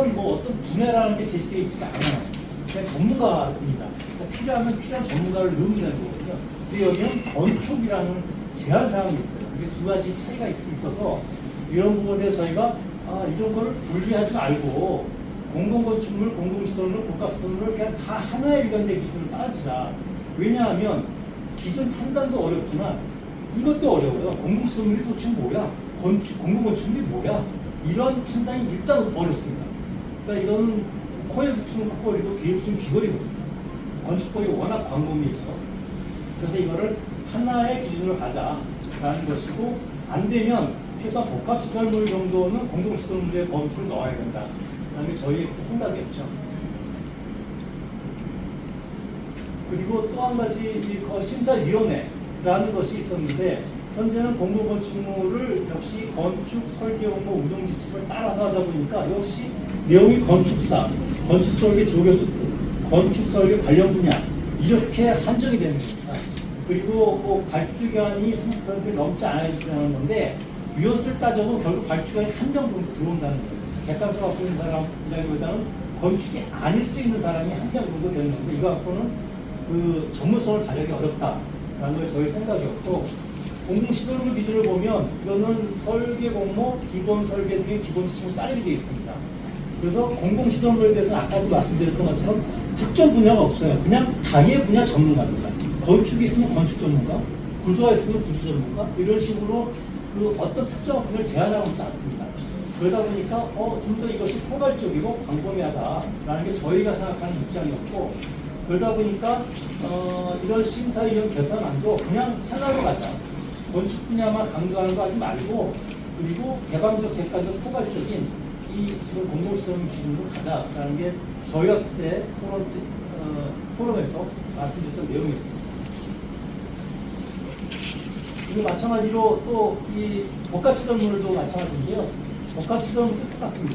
특별한 뭐 어떤 분야라는 게 제시되어 있지가 않아요. 그냥 전문가입니다. 그러니까 필요한 전문가를 넣으면 되는 거거든요. 근데 여기는 건축이라는 제한 사항이 있어요. 이게 두 가지 차이가 있어서 이런 부분에 대해서 저희가 이런 거를 분리하지 말고 공공건축물, 공공시설물, 복합시설물 그냥 다 하나의 일관된 기준을 따지자. 왜냐하면 기준 판단도 어렵지만 이것도 어려워요. 공공시설물이 도대체 뭐야? 공공건축물이 뭐야? 이런 판단이 일단 어렵습니다. 그러니까 이거는 코에 붙이면 콧걸이고 뒤에 붙이면 귀걸이거든요. 건축법이 워낙 광범위해서. 그래서 이거를 하나의 기준을 가자라는 것이고, 안 되면 최소한 복합시설물 정도는 공공시설물의 범주를 넣어야 된다. 라는 게 저희의 생각이었죠. 그리고 또 한 가지 이 심사위원회라는 것이 있었는데, 현재는 공공건축물을 역시 건축, 설계, 공모, 운영 지침을 따라서 하다 보니까 역시 내용이 건축사, 건축설계 조교수, 건축설계 관련 분야 이렇게 한정이 되는 겁니다. 그리고 뭐 발주기간이 30% 넘지 않아야 되는 건데 이것을 따져보면 결국 발주기간이 한 명 정도 들어온다는 거예요. 객관서 갖고 있는 사람이라기보다는 건축이 아닐 수 있는 사람이 한 명 정도 되는 건데 이거 갖고는 그 전문성을 발휘하기 어렵다라는 게 저희 생각이었고, 공공시설물 기준을 보면 이거는 설계 공모, 기본 설계 등의 기본 지침을 따르게 되어 있습니다. 그래서 공공시설물에 대해서는 아까도 말씀드렸던 것처럼 특정 분야가 없어요. 그냥 자기의 분야 전문가입니다. 건축이 있으면 건축 전문가, 구조가 있으면 구조 전문가, 이런 식으로 그 어떤 특정한 분야를 제한하고 있지 않습니다. 그러다 보니까 좀 더 이것이 포괄적이고 광범위하다라는 게 저희가 생각하는 입장이었고, 그러다 보니까 이런 심사위원 개선안도 그냥 하나로 가자. 건축 분야만 강조하는 거 하지 말고, 그리고 개방적, 객관적, 포괄적인 이 지금 공공시설물 기준으로 가자라는 게 저희가 그때 포럼에서 말씀드렸던 내용이었습니다. 그리고 마찬가지로 또 이 복합시설물도 마찬가지인데요. 복합시설물도 똑같습니다.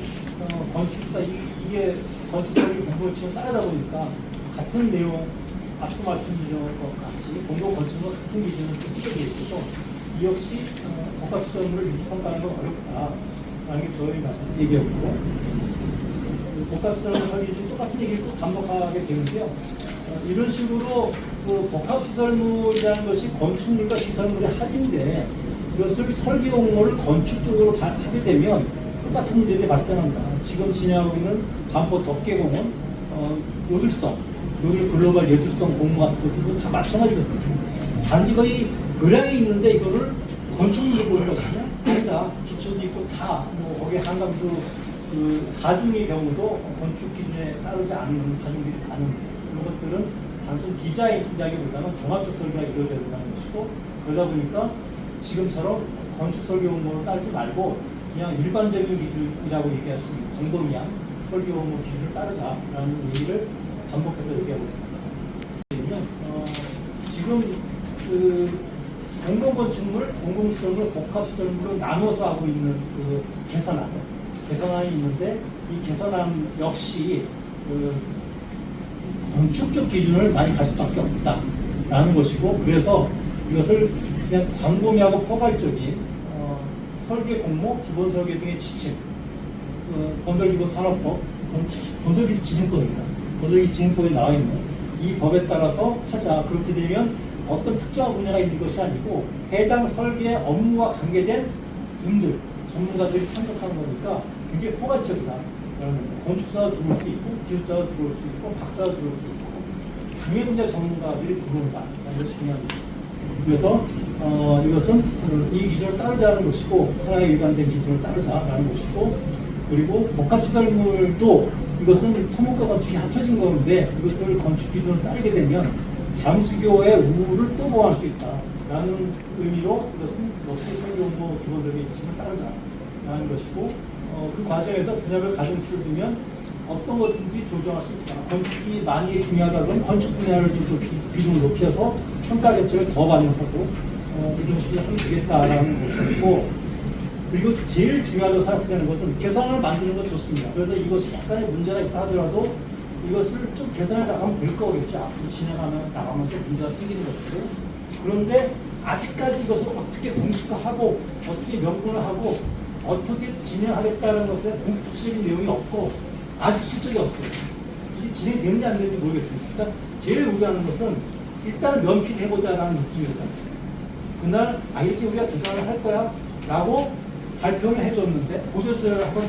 건축사, 이게 건축설계 공공건축을 따르다 보니까 같은 내용, 앞서 말씀드린 것 같이 공공건축과 같은 기준을 쓰게 되어 있어서 이 역시 복합시설물을 평가하는 건 어렵다라는 게 저희 얘기였고, 복합시설물 기준 똑같은 얘기를 또 반복하게 되는데요. 이런 식으로 그 복합시설물이라는 것이 건축물과 시설물의 합인데 이것을 설계 공모를 건축 쪽으로 하게 되면 똑같은 문제들이 발생한다. 지금 진행하고 있는 반포 덕계공원, 요들 글로벌 예술성 공모 같은 것들도 다 마찬가지거든요. 단지 거의 교량이 있는데 이거를 건축물로 볼 것이냐? 아니다. 기초도 있고 다, 뭐, 거기 한강도 그 하중의 경우도 건축 기준에 따르지 않는 하중들이 많은 이런 것들은 단순 디자인이라기보다는 종합적 설계가 이루어져야 된다는 것이고, 그러다 보니까 지금처럼 건축 설계 공모를 따르지 말고 그냥 일반적인 기준이라고 얘기할 수 있는 광범위한 설계 공모 기준을 따르자라는 얘기를 반복해서 얘기하고 있습니다. 지금 그 공공건축물, 공공시설물, 복합시설물로 나눠서 하고 있는 그 개선안이 있는데 이 개선안 역시 그 건축적 기준을 많이 갈 수밖에 없다라는 것이고, 그래서 이것을 그냥 광범위하고 포괄적인 설계 공모, 기본 설계 등의 지침, 건설기본산업법, 건설기준지능법입니다. 건설기준지능법에 나와 있는 이 법에 따라서 하자. 그렇게 되면 어떤 특정한 분야가 있는 것이 아니고 해당 설계 업무와 관계된 분들, 전문가들이 참석하는 거니까 굉장히 포괄적이다. 건축사가 들어올 수 있고, 기술사가 들어올 수 있고, 박사가 들어올 수 있고, 당해 분야 전문가들이 들어온다. 이런 중요합니다. 그래서 이것은 이 기준을 따르자는 것이고, 하나의 일관된 기준을 따르자라는 것이고, 그리고 복합시설물도 이것은 토목과 건축이 합쳐진 건데 이것을 건축 기준을 따르게 되면 잠수교의 우를 또 보호할 수 있다라는 의미로 이것은 역시 설계공모 기본적인 지침을 따르자라는 것이고, 그 과정에서 분야별 가중치를 두면 어떤 것든지 조정할 수 있다. 건축이 많이 중요하다 그러면 건축 분야를 좀 비중을 높여서 평가 결정을 더 반영하고 이런 식으로 하면 되겠다라는 것이고, 그리고 제일 중요하다고 생각되는 것은 개선을 만드는 건 좋습니다. 그래서 이것이 약간의 문제가 있다 하더라도 이것을 좀 개선해 나가면 될 거겠죠. 앞으로 진행하면 나가면서 문제가 생기는 것들. 그런데 아직까지 이것을 어떻게 공식화하고 어떻게 명분을 하고 어떻게 진행하겠다는 것에 구체적인 내용이 없고, 아직 실적이 없어요. 이게 진행되는지 안 되는지 모르겠습니다. 그러니까 제일 우리가 하는 것은 일단은 면피를 해보자라는 느낌이었잖아요. 그날 이렇게 우리가 조사를 할 거야 라고 발표를 해줬는데 보도자료가 한번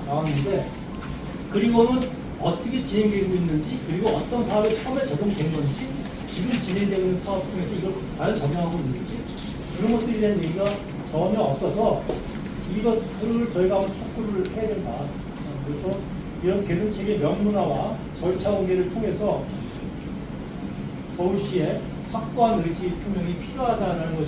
나왔는데 그리고는 어떻게 진행되고 있는지 그리고 어떤 사업에 처음에 적용된 건지 지금 진행되고 있는 사업 중에서 이걸 과연 적용하고 있는지 그런 것들에 대한 얘기가 전혀 없어서 이것을 저희가 한번 촉구를 해야 된다. 그래서 이런 개선책의 명문화와 절차 공개를 통해서 서울시의 확고한 의지 표명이 필요하다는 것이